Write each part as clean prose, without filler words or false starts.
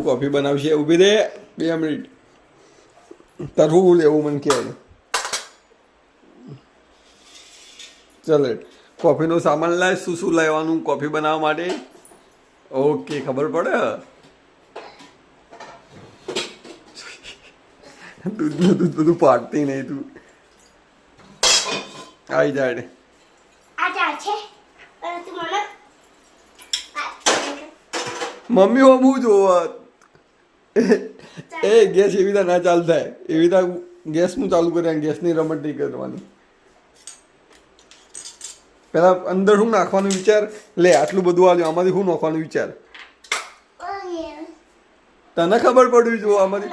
Coffee બનાવશે. ઊભી રે 2 મિનિટ. તરવું લેવું મને કહે. ચાલે કોફીનો સામાન લાય. શું લાવવાનું કોફી બનાવવા માટે? ઓકે ખબર પડે. દૂધનું દૂધ બધું પાડતી નહીં તું. આવી જાય મમ્મી હું જોવા એ ગેસ એવી રીતે ના ચાલુ થાય. એવી રીતે ગેસનું ચાલુ કર્યા. ગેસની રમત નહીં કરવાની. પેલા અંદર શું નાખવાનું વિચાર. લે આટલું બધું આવ્યું આમાંથી શું નાખવાનું વિચાર. તને ખબર પડવી જો આમાંથી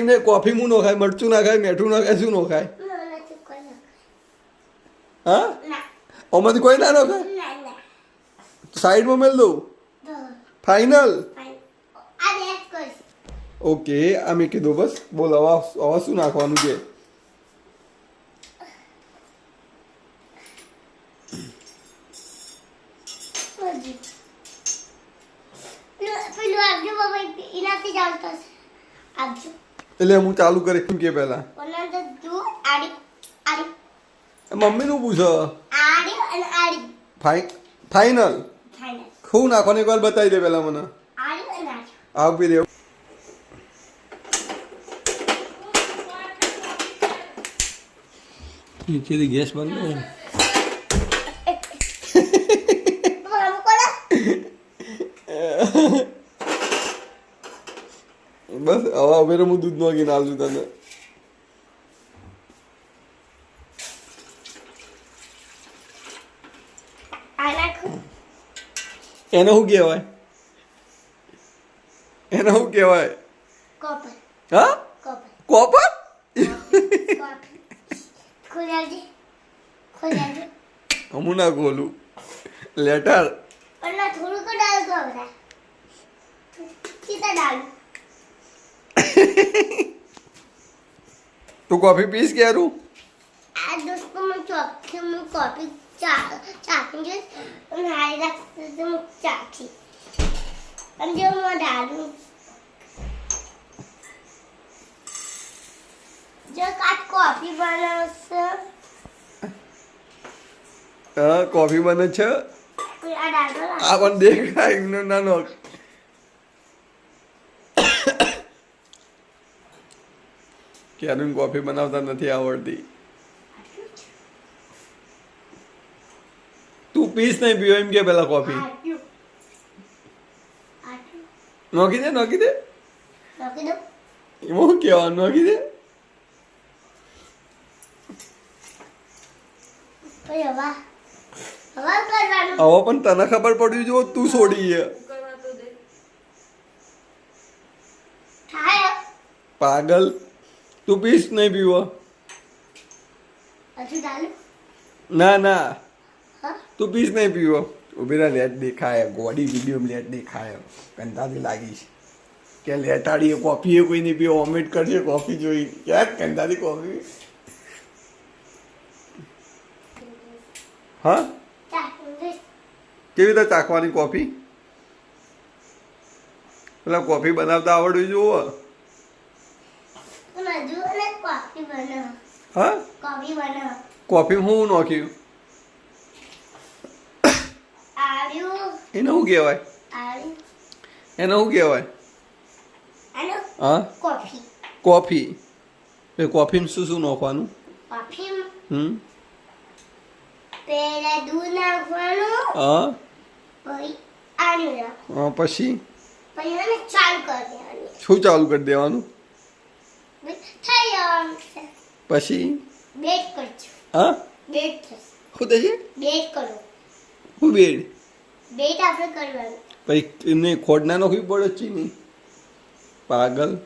એમને કોફી હું નખાય, મરચું નાખાય, મીઠું નાખાય, શું નખાય? હા આમાંથી કોઈ ના નખાય. સાઈડમાં મેળ દઉં. ફાઈનલ. ઓકે આ મેં કીધું બસ. બોલ હવે શું નાખવાનું છે? એટલે હું ચાલુ કરી કે પેલા મમ્મી નું પૂછો. ફાઈનલ શું નાખવાનું એક વાર બતાવી દે પેલા મને. આપી દે. નીચેથી ગેસ બંધ ને. બસ હવે હું દૂધ નાખીને આવશું તને. એને શું કહેવાય? એને શું કહેવાય? હા કોપર. હું ના ખોલું. લેટર. તું કોફી પીસ ક્યારું? કોફી ચાખી ચાખી જો ડાલું જો કાટ કોફી બનાવશે. હા કોફી બને છે. આ પણ દેખાય નાનો. ક્યારેય કોફી બનાવતા નથી આવડતી. તું પીસ નહીં પીવો એમ કે પેલા કોફી નોખી દે. નોખી દે એમાં કેવાનું? નોખી દે. હવે પણ તને ખબર પડવી જો તું છોડી પાગલ. તું પીસ નહીં પીવો. ના ના તું પીસ નહીં પીવો. ઉભી લેટ દેખાય. ગોડી વિડીયો લેટ દેખાય. કંટાળી લાગીશ કે લેટાડીએ કોફી એ કોઈ નહીં પીવો. વોમિટ કરશે કોફી જોઈ. ક્યાંક કંટાળી કોફી. હા કેવી રીતે ચાખવાની કોફી? પેલા કોફી બનાવતા આવડવી જુઓ. હા કોફી હું નાખ્યું? એને શું કહેવાય? એને શું કહેવાય? હા કોફી. કોફીમાં શું નાખવાનું? પેલા દૂધ નાખવાનું. હા પછી ચાલુ કરી દેવાનું. શું ચાલુ કરી દેવાનું? થઈ જવાનું. પછી બેટ કરજો. હા બેટ થશે. શું થશે? બેટ કરો. શું બેડ? બેટ આપણે કરવાનું. પછી એમને ખોડ ના નાખવી પડે ચીની. પાગલ.